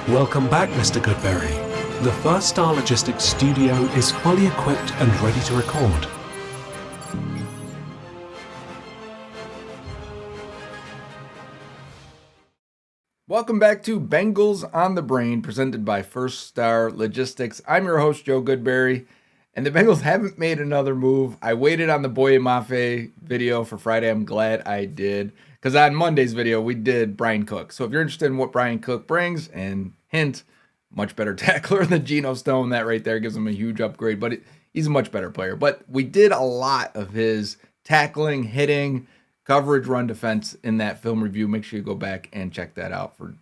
Welcome back, Mr. Goodberry. The First Star Logistics studio is fully equipped and ready to record. Welcome back to Bengals On The Brain, presented by First Star Logistics. I'm your host, Joe Goodberry, and the Bengals haven't made another move. I waited on the Boye Mafe video for Friday. I'm glad I did, because on Monday's video, we did Bryan Cook. So if you're interested in what Bryan Cook brings, and hint, much better tackler than Geno Stone, that right there gives him a huge upgrade, but he's a much better player. But we did a lot of his tackling, hitting, coverage, run defense in that film review. Make sure you go back and check that out for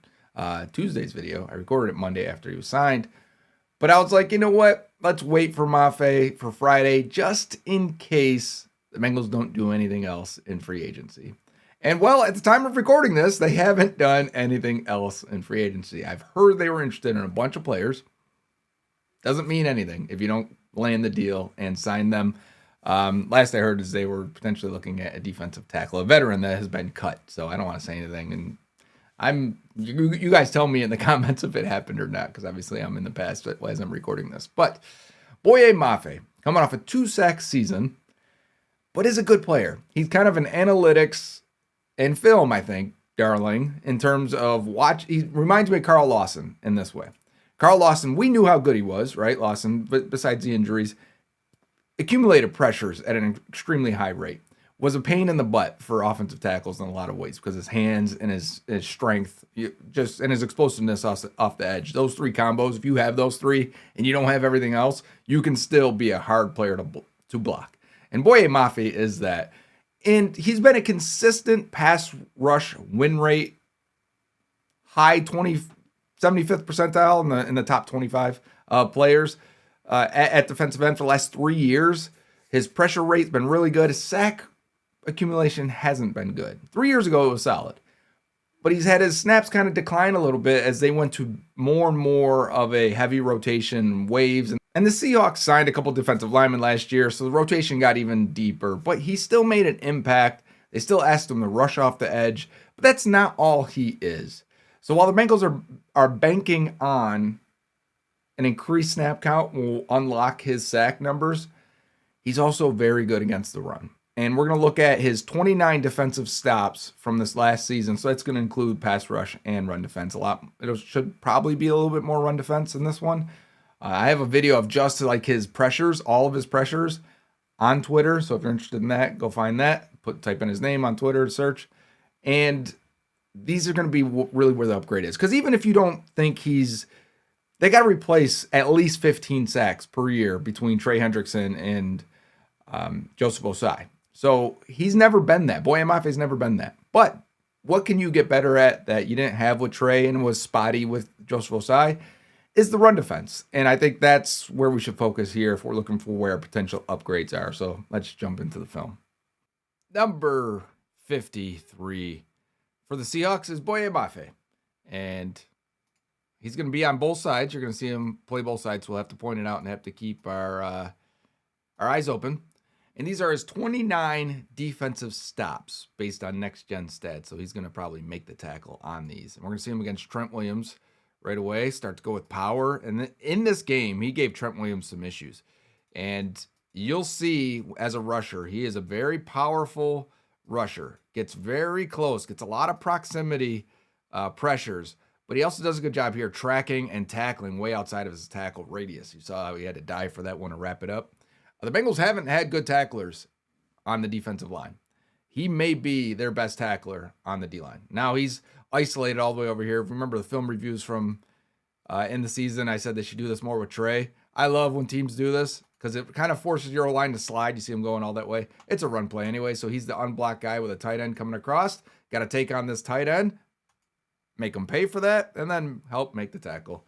Tuesday's video. I recorded it Monday after he was signed. But I was like, you know what? Let's wait for Mafe for Friday, just in case the Bengals don't do anything else in free agency. And well, at the time of recording this, they haven't done anything else in free agency. I've heard they were interested in a bunch of players. Doesn't mean anything if you don't land the deal and sign them. Last I heard is they were potentially looking at a defensive tackle, a veteran that has been cut. So I don't want to say anything. And you guys tell me in the comments if it happened or not, because obviously I'm in the past as I'm recording this. But Boye Mafe, coming off a 2-sack season, but is a good player. He's kind of an analytics and film, I think, darling, in terms of watch. He reminds me of Carl Lawson in this way. Carl Lawson, we knew how good he was, right? Lawson, but besides the injuries, accumulated pressures at an extremely high rate, was a pain in the butt for offensive tackles in a lot of ways because his hands and his strength, and his explosiveness off the edge. Those three combos, if you have those three and you don't have everything else, you can still be a hard player to block. And Boye Mafe is that. And he's been a consistent pass rush win rate, high 75th percentile in the top 25 players at defensive end for the last 3 years. His pressure rate's been really good. His sack accumulation hasn't been good. 3 years ago, it was solid. But he's had his snaps kind of decline a little bit as they went to more and more of a heavy rotation, waves. And the Seahawks signed a couple defensive linemen last year, so the rotation got even deeper. But he still made an impact. They still asked him to rush off the edge. But that's not all he is. So while the Bengals are banking on an increased snap count will unlock his sack numbers, he's also very good against the run. And we're going to look at his 29 defensive stops from this last season. So that's going to include pass rush and run defense. It should probably be a little bit more run defense in this one. I have a video of just like his pressures, all of his pressures on Twitter. So if you're interested in that, go find that. Type in his name on Twitter, search. And these are going to be really where the upgrade is. Because even if you don't think they got to replace at least 15 sacks per year between Trey Hendrickson and Joseph Ossai. So he's never been that. Boye Mafe's never been that. But what can you get better at that you didn't have with Trey and was spotty with Joseph Ossai is the run defense. And I think that's where we should focus here if we're looking for where potential upgrades are. So let's jump into the film. Number 53 for the Seahawks is Boye Mafe. And he's going to be on both sides. You're going to see him play both sides. We'll have to point it out and have to keep our eyes open. And these are his 29 defensive stops based on next-gen stats. So he's going to probably make the tackle on these. And we're going to see him against Trent Williams right away, start to go with power. And in this game, he gave Trent Williams some issues. And you'll see as a rusher, he is a very powerful rusher. Gets very close, gets a lot of proximity pressures. But he also does a good job here tracking and tackling way outside of his tackle radius. You saw how he had to dive for that one to wrap it up. The Bengals haven't had good tacklers on the defensive line. He may be their best tackler on the D-line. Now he's isolated all the way over here. If you remember the film reviews from in the season, I said they should do this more with Trey. I love when teams do this because it kind of forces your O-line to slide. You see him going all that way. It's a run play anyway, so he's the unblocked guy with a tight end coming across. Got to take on this tight end, make him pay for that, and then help make the tackle.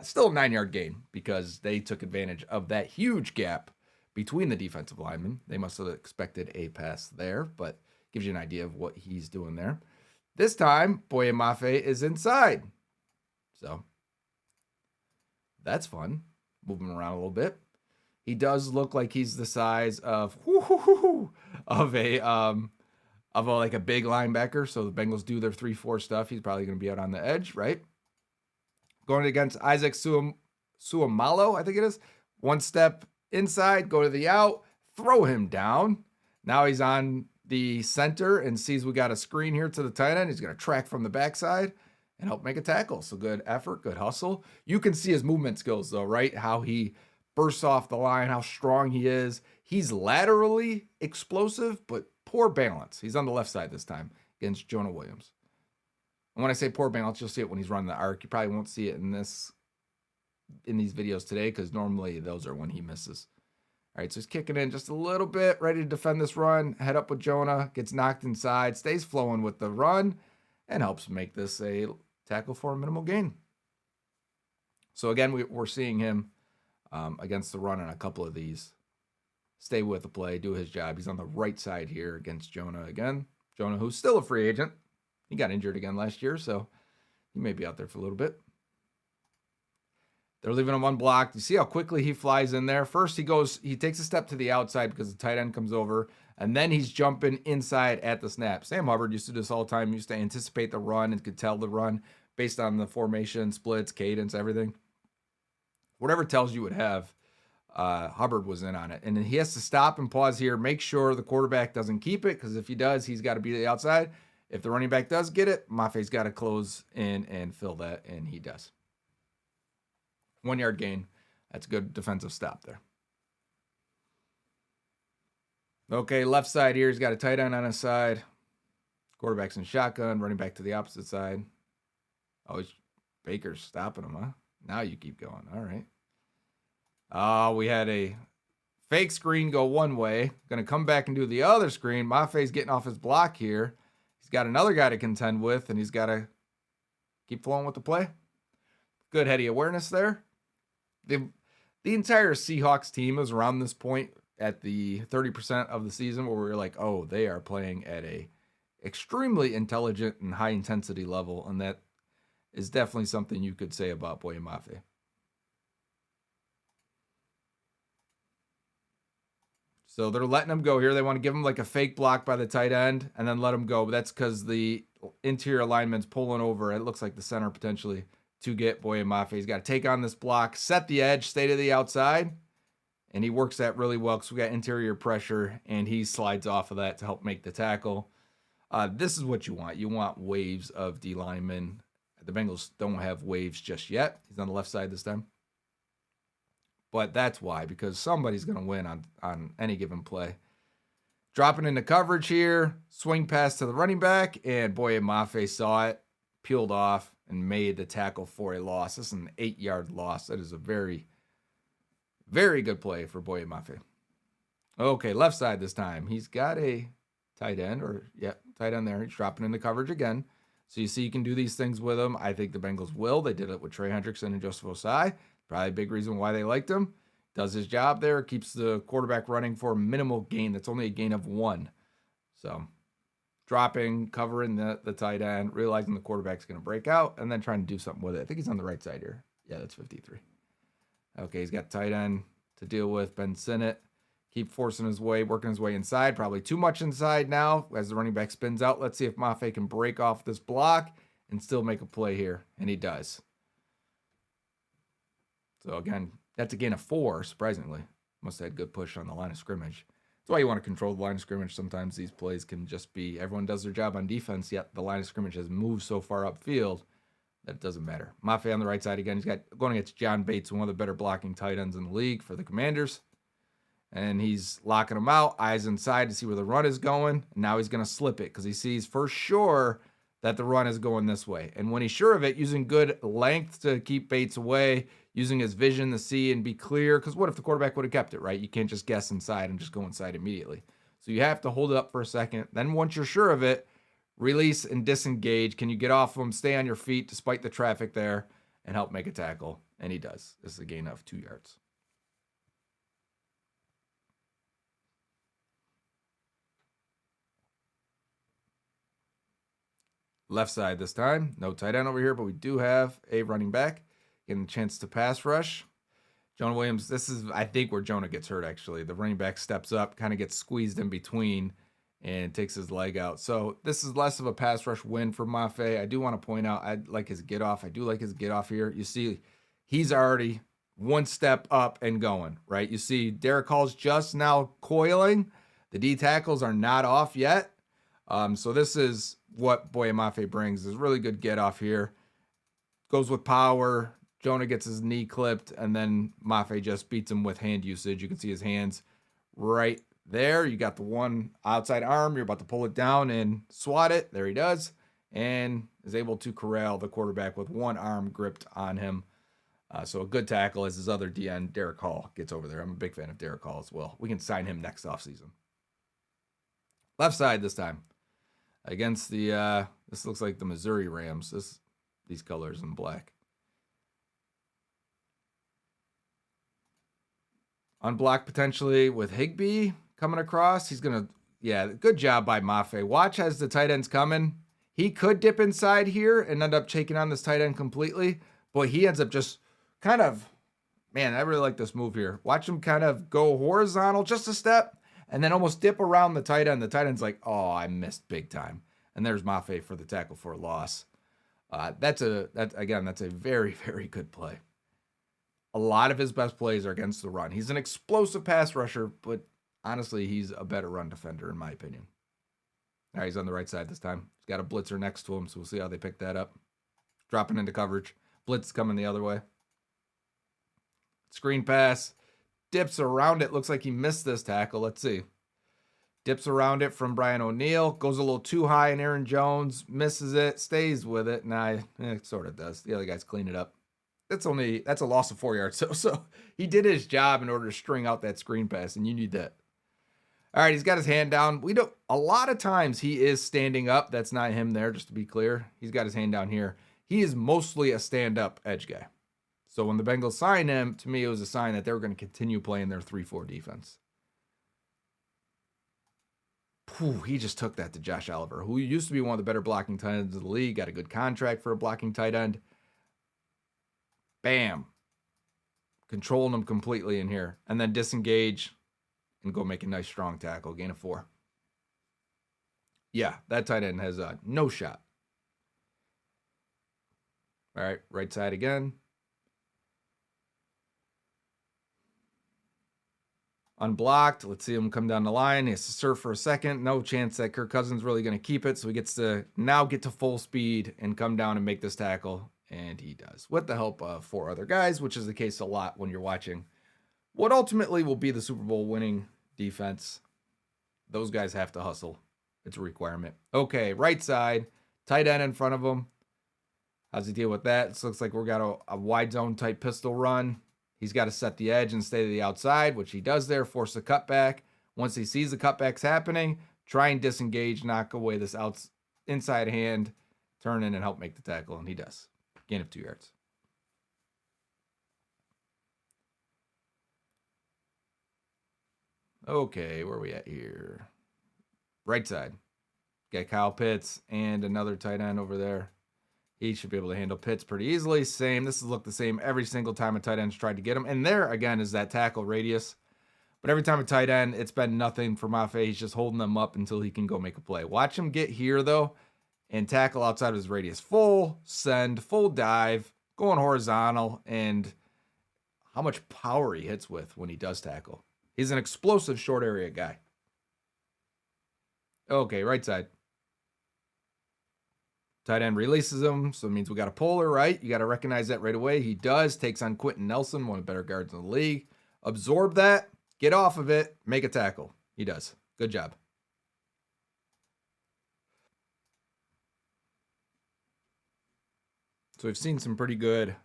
Still a 9-yard gain because they took advantage of that huge gap between the defensive linemen. They must have expected a pass there, but gives you an idea of what he's doing there. This time, Boye Mafe is inside. So that's fun. Moving around a little bit. He does look like he's the size of like a big linebacker. So the Bengals do their 3-4 stuff. He's probably going to be out on the edge, right? going against Isaac Suamalo, I think it is. One step inside, go to the out, throw him down. Now he's on the center and sees we got a screen here to the tight end. He's going to track from the backside and help make a tackle. So good effort, good hustle. You can see his movement skills though, right? How he bursts off the line, how strong he is. He's laterally explosive, but poor balance. He's on the left side this time against Jonah Williams. And when I say poor balance, you'll see it when he's running the arc. You probably won't see it in these videos today because normally those are when he misses. All right, so he's kicking in just a little bit, ready to defend this run. Head up with Jonah, gets knocked inside, stays flowing with the run, and helps make this a tackle for a minimal gain. So again, we're seeing him against the run on a couple of these. Stay with the play, do his job. He's on the right side here against Jonah again. Jonah, who's still a free agent. He got injured again last year, so he may be out there for a little bit. They're leaving him unblocked. You see how quickly he flies in there. First, he takes a step to the outside because the tight end comes over, and then he's jumping inside at the snap. Sam Hubbard used to do this all the time. He used to anticipate the run and could tell the run based on the formation, splits, cadence, everything. Whatever tells you would have, Hubbard was in on it. And then he has to stop and pause here, make sure the quarterback doesn't keep it, because if he does, he's got to be to the outside. If the running back does get it, Mafe's got to close in and fill that, and he does. 1 yard gain. That's a good defensive stop there. Okay, left side here. He's got a tight end on his side. Quarterback's in shotgun, running back to the opposite side. Oh, Baker's stopping him, huh? Now you keep going. All right. We had a fake screen go one way. Going to come back and do the other screen. Mafe's getting off his block here. He's got another guy to contend with, and he's got to keep flowing with the play. Good heady awareness there. The entire Seahawks team is around this point at the 30% of the season where we're like, oh, they are playing at a extremely intelligent and high intensity level, and that is definitely something you could say about Boye Mafe. So they're letting him go here. They want to give him like a fake block by the tight end and then let him go. But that's because the interior alignment's pulling over. It looks like the center potentially to get Boye Mafe. He's got to take on this block, set the edge, stay to the outside. And he works that really well because we got interior pressure, and he slides off of that to help make the tackle. This is what you want. You want waves of D linemen. The Bengals don't have waves just yet. He's on the left side this time. But that's why, because somebody's going to win on any given play. Dropping into coverage here, swing pass to the running back, and Boye Mafe saw it, peeled off, and made the tackle for a loss. This is an 8-yard loss. That is a very, very good play for Boye Mafe. Okay, left side this time. He's got a tight end, tight end there. He's dropping into coverage again. So you see you can do these things with him. I think the Bengals will. They did it with Trey Hendrickson and Joseph Osai. Probably a big reason why they liked him. Does his job there, keeps the quarterback running for a minimal gain. That's only a gain of 1. So dropping, covering the tight end, realizing the quarterback's going to break out, and then trying to do something with it. I think he's on the right side here. Yeah, that's 53. Okay, he's got tight end to deal with. Ben Sinnott. Keep forcing his way, working his way inside. Probably too much inside now as the running back spins out. Let's see if Mafe can break off this block and still make a play here. And he does. So again, that's a gain of 4, surprisingly. Must have had good push on the line of scrimmage. That's why you want to control the line of scrimmage. Sometimes these plays can just be, everyone does their job on defense, yet the line of scrimmage has moved so far upfield that it doesn't matter. Mafe on the right side again. He's got going against John Bates, one of the better blocking tight ends in the league for the Commanders. And he's locking him out, eyes inside to see where the run is going. And now he's going to slip it because he sees for sure that the run is going this way. And when he's sure of it, using good length to keep Bates away, using his vision to see and be clear. Because what if the quarterback would have kept it, right? You can't just guess inside and just go inside immediately. So you have to hold it up for a second. Then once you're sure of it, release and disengage. Can you get off of him, stay on your feet despite the traffic there, and help make a tackle? And he does. This is a gain of 2 yards. Left side this time. No tight end over here, but we do have a running back getting a chance to pass rush. Jonah Williams, this is, I think, where Jonah gets hurt, actually. The running back steps up, kind of gets squeezed in between, and takes his leg out. So this is less of a pass rush win for Mafe. I do want to point out, I like his get off. I do like his get off here. You see, he's already one step up and going, right? You see Derek Hall's just now coiling. The D tackles are not off yet. So this is what Boye Mafe brings. Is really good get off here. Goes with power. Jonah gets his knee clipped, and then Mafe just beats him with hand usage. You can see his hands right there. You got the one outside arm. You're about to pull it down and swat it. There he does, and is able to corral the quarterback with one arm gripped on him. So a good tackle as his other DN, Derek Hall, gets over there. I'm a big fan of Derek Hall as well. We can sign him next offseason. Left side this time. Against the, this looks like the Missouri Rams. These colors in black. Unblocked potentially with Higbee coming across. He's going to, yeah, good job by Mafe. Watch as the tight end's coming. He could dip inside here and end up taking on this tight end completely, but he ends up just kind of, man, I really like this move here. Watch him kind of go horizontal just a step and then almost dip around the tight end. The tight end's like, oh, I missed big time. And there's Mafe for the tackle for a loss. That's a very, very good play. A lot of his best plays are against the run. He's an explosive pass rusher, but honestly, he's a better run defender in my opinion. All right, he's on the right side this time. He's got a blitzer next to him, so we'll see how they pick that up. Dropping into coverage. Blitz coming the other way. Screen pass. Dips around it. Looks like he missed this tackle. Let's see. Dips around it from Brian O'Neill. Goes a little too high, and Aaron Jones misses it. Stays with it. Nah, it sort of does. The other guys clean it up. That's a loss of 4 yards. So he did his job in order to string out that screen pass, and you need that. All right, he's got his hand down. A lot of times he is standing up. That's not him there, just to be clear. He's got his hand down here. He is mostly a stand-up edge guy. So when the Bengals signed him, to me, it was a sign that they were going to continue playing their 3-4 defense. He just took that to Josh Oliver, who used to be one of the better blocking tight ends of the league, got a good contract for a blocking tight end. Bam. Controlling him completely in here. And then disengage and go make a nice strong tackle. Gain of 4. Yeah, that tight end has no shot. All right, right side again. Unblocked. Let's see him come down the line. He has to surf for a second. No chance that Kirk Cousins really going to keep it. So he gets to now get to full speed and come down and make this tackle. And he does, with the help of 4 other guys, which is the case a lot when you're watching what ultimately will be the Super Bowl winning defense. Those guys have to hustle. It's a requirement. Okay, right side, tight end in front of him. How's he deal with that? It looks like we've got a wide zone type pistol run. He's got to set the edge and stay to the outside, which he does there, force the cutback. Once he sees the cutbacks happening, try and disengage, knock away this inside hand, turn in and help make the tackle, and he does. Gain of 2 yards. Okay, where are we at here? Right side. Got Kyle Pitts and another tight end over there. He should be able to handle Pitts pretty easily. Same. This has looked the same every single time a tight end's tried to get him. And there, again, is that tackle radius. But every time a tight end, it's been nothing for Mafe. He's just holding them up until he can go make a play. Watch him get here, though, and tackle outside of his radius. Full send, full dive, going horizontal, and how much power he hits with when he does tackle. He's an explosive short area guy. Okay, right side. Tight end releases him, so it means we got a puller, right? You got to recognize that right away. He does. Takes on Quentin Nelson, one of the better guards in the league. Absorb that, get off of it, make a tackle. He does. Good job. So we've seen some pretty good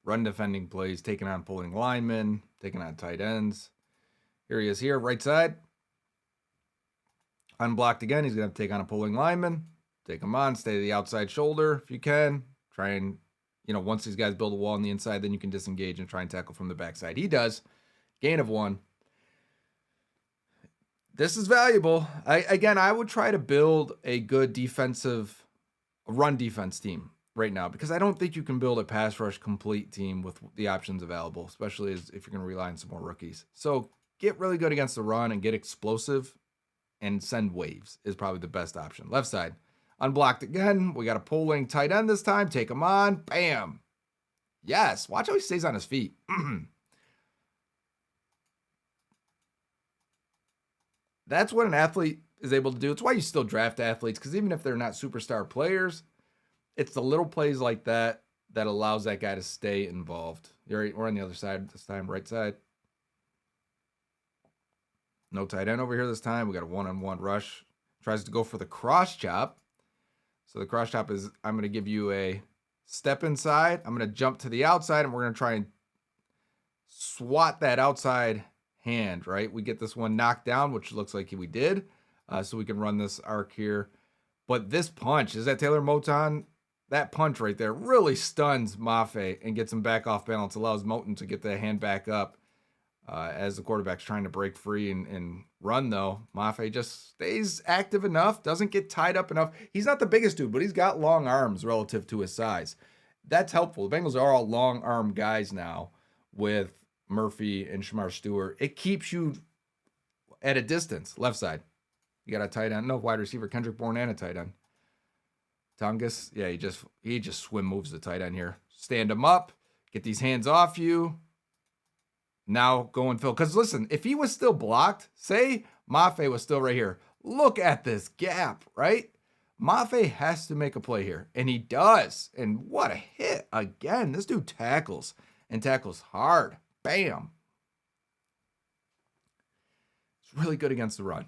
run defending plays, taking on pulling linemen, taking on tight ends. Here he is here, right side. Unblocked again. He's going to take on a pulling lineman. Take him on, stay to the outside shoulder if you can. Try and, once these guys build a wall on the inside, then you can disengage and try and tackle from the backside. He does. Gain of 1. This is valuable. I would try to build a good run defense team right now because I don't think you can build a pass rush complete team with the options available, especially if you're going to rely on some more rookies. So get really good against the run and get explosive and send waves is probably the best option. Left side, unblocked again. We got a pulling tight end this time. Take him on. Bam. Yes. Watch how he stays on his feet. That's what an athlete is able to do. It's why you still draft athletes, because even if they're not superstar players, it's the little plays like that that allows that guy to stay involved. We're on the other side this time, right side. No tight end over here this time. We got a one-on-one rush. Tries to go for the cross chop. So the cross chop is, I'm going to give you a step inside. I'm going to jump to the outside, and we're going to try and swat that outside hand, right? We get this one knocked down, which looks like we did. So we can run this arc here. But this punch, is that Taylor Moton? That punch right there really stuns Mafe and gets him back off balance, allows Moton to get the hand back up as the quarterback's trying to break free and run, though. Mafe just stays active enough, doesn't get tied up enough. He's not the biggest dude, but he's got long arms relative to his size. That's helpful. The Bengals are all long arm guys now with Murphy and Shamar Stewart. It keeps you at a distance. Left side. You got a tight end. No, wide receiver. Kendrick Bourne and a tight end. Tungus, yeah, he just swim moves the tight end here. Stand him up. Get these hands off you. Now go and fill. Because listen, if he was still blocked, say Mafe was still right here. Look at this gap, right? Mafe has to make a play here. And he does. And what a hit. Again, this dude tackles. And tackles hard. Bam. It's really good against the run.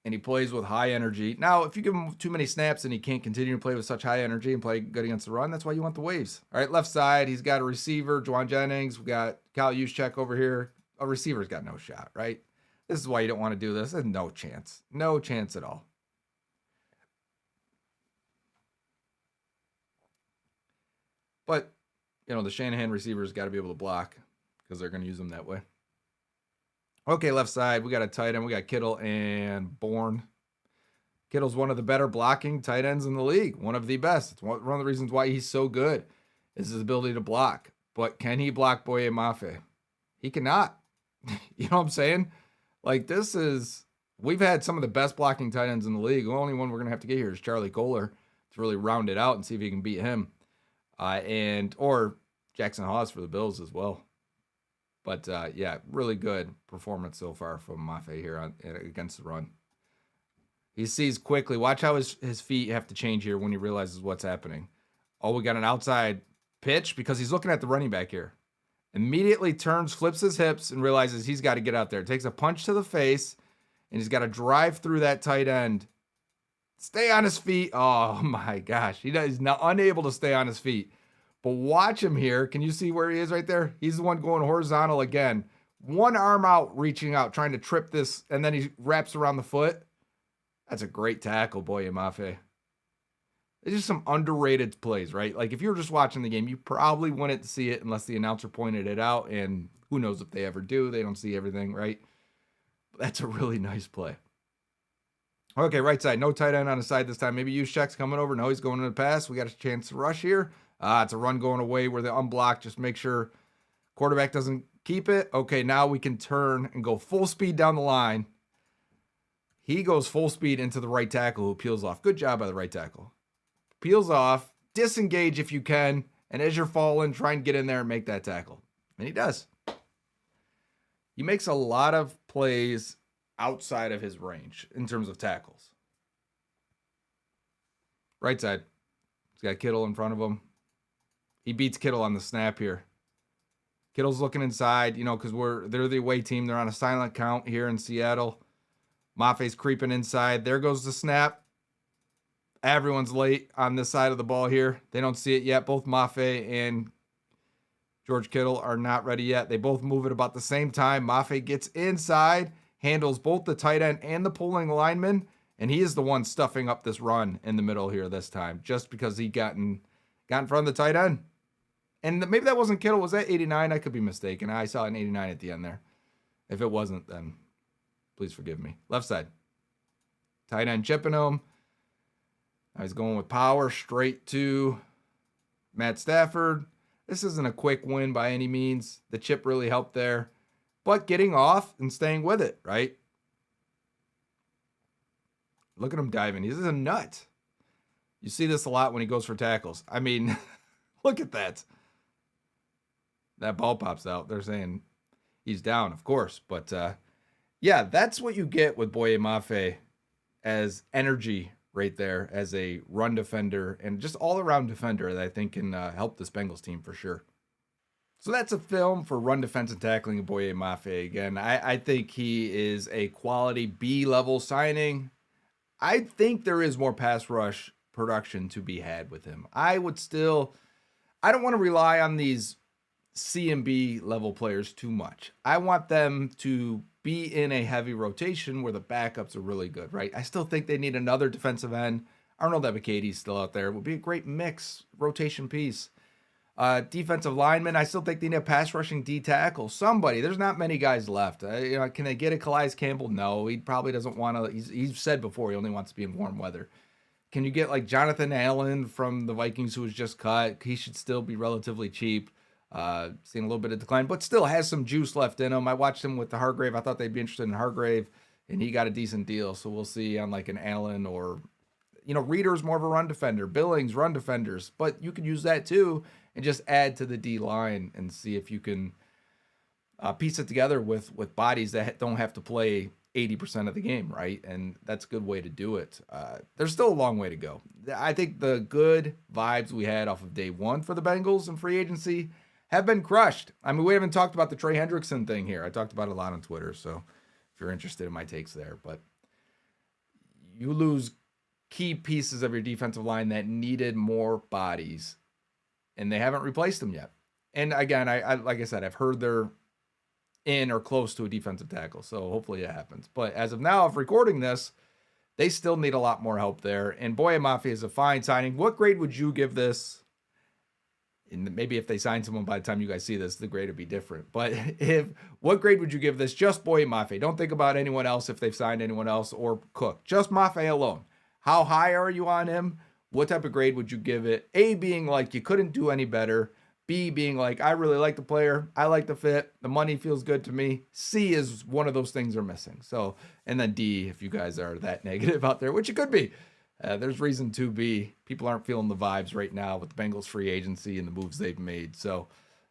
And he plays with high energy. Now, if you give him too many snaps and he can't continue to play with such high energy and play good against the run, that's why you want the waves. All right, left side, he's got a receiver, Juwan Jennings. We got Kyle Juszczyk over here. A receiver's got no shot, right? This is why you don't want to do this. There's no chance. No chance at all. But, the Shanahan receivers got to be able to block because they're going to use them that way. Okay, left side, we got a tight end. We got Kittle and Bourne. Kittle's one of the better blocking tight ends in the league. One of the best. It's one of the reasons why he's so good is his ability to block. But can he block Boye Mafe? He cannot. You know what I'm saying? Like, we've had some of the best blocking tight ends in the league. The only one we're going to have to get here is Charlie Kohler to really round it out and see if he can beat him. Or Jackson Hawes for the Bills as well. But, really good performance so far from Mafe here against the run. He sees quickly. Watch how his feet have to change here when he realizes what's happening. Oh, we got an outside pitch because he's looking at the running back here. Immediately turns, flips his hips, and realizes he's got to get out there. Takes a punch to the face, and he's got to drive through that tight end. Stay on his feet. Oh, my gosh. He's now unable to stay on his feet. But watch him here. Can you see where he is right there? He's the one going horizontal again. One arm out, reaching out, trying to trip this, and then he wraps around the foot. That's a great tackle, Boye Mafe. It's just some underrated plays, right? Like, if you were just watching the game, you probably wouldn't see it unless the announcer pointed it out, and who knows if they ever do. They don't see everything, right? But that's a really nice play. Okay, right side. No tight end on the side this time. Maybe Juszczyk's coming over. No, he's going to the pass. We got a chance to rush here. It's a run going away where they unblock. Just make sure quarterback doesn't keep it. Okay, now we can turn and go full speed down the line. He goes full speed into the right tackle who peels off. Good job by the right tackle. Peels off. Disengage if you can. And as you're falling, try and get in there and make that tackle. And he does. He makes a lot of plays outside of his range in terms of tackles. Right side. He's got Kittle in front of him. He beats Kittle on the snap here. Kittle's looking inside, because they're the away team. They're on a silent count here in Seattle. Mafe's creeping inside. There goes the snap. Everyone's late on this side of the ball here. They don't see it yet. Both Mafe and George Kittle are not ready yet. They both move at about the same time. Mafe gets inside, handles both the tight end and the pulling lineman, and he is the one stuffing up this run in the middle here this time, just because he got in front of the tight end. And maybe that wasn't Kittle. Was that 89? I could be mistaken. I saw an 89 at the end there. If it wasn't, then please forgive me. Left side. Tight end chipping him. Now he's going with power straight to Matt Stafford. This isn't a quick win by any means. The chip really helped there. But getting off and staying with it, right? Look at him diving. He's a nut. You see this a lot when he goes for tackles. I mean, look at that. That ball pops out. They're saying he's down, of course. But yeah, that's what you get with Boye Mafe as energy right there, as a run defender and just all-around defender that I think can help this Bengals team for sure. So that's a film for run defense and tackling of Boye Mafe. Again, I think he is a quality B-level signing. I think there is more pass rush production to be had with him. I don't want to rely on these C and B level players too much. I want them to be in a heavy rotation where the backups are really good, right? I still think they need another defensive end. Arnold Ebiketie still out there. It would be a great mix, rotation piece. Defensive lineman, I still think they need a pass rushing D tackle. Somebody, there's not many guys left. Can they get a Calais Campbell? No, he probably doesn't want to. He's said before he only wants to be in warm weather. Can you get like Jonathan Allen from the Vikings, who was just cut? He should still be relatively cheap. Seeing a little bit of decline, but still has some juice left in him. I watched him with the Hargrave. I thought they'd be interested in Hargrave, and he got a decent deal. So we'll see on like an Allen or, Reader's more of a run defender. Billings, run defenders. But you could use that too and just add to the D line and see if you can piece it together with bodies that don't have to play 80% of the game, right? And that's a good way to do it. There's still a long way to go. I think the good vibes we had off of day one for the Bengals and free agency have been crushed. I mean, we haven't talked about the Trey Hendrickson thing here. I talked about it a lot on Twitter, so if you're interested in my takes there. But you lose key pieces of your defensive line that needed more bodies, and they haven't replaced them yet. And again, I like I said, I've heard they're in or close to a defensive tackle, so hopefully it happens. But as of now, of recording this, they still need a lot more help there. And Boye Mafe is a fine signing. What grade would you give this? And maybe if they sign someone by the time you guys see this, the grade would be different. But what grade would you give this? Just Boye Mafe. Don't think about anyone else if they've signed anyone else or Cook. Just Mafe alone. How high are you on him? What type of grade would you give it? A being like you couldn't do any better. B being like I really like the player. I like the fit. The money feels good to me. C is one of those things are missing. So, and then D if you guys are that negative out there, which it could be. There's reason to be. People aren't feeling the vibes right now with the Bengals free agency and the moves they've made. So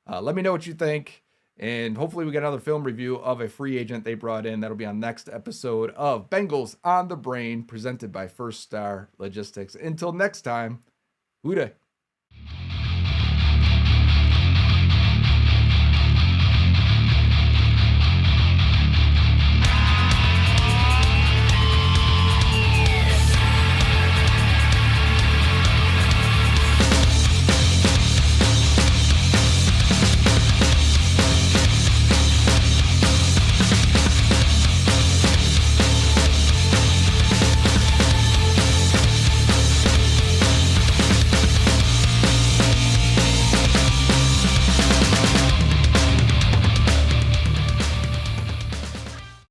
let me know what you think. And hopefully we get another film review of a free agent they brought in. That'll be on next episode of Bengals on the Brain, presented by First Star Logistics. Until next time, Huda.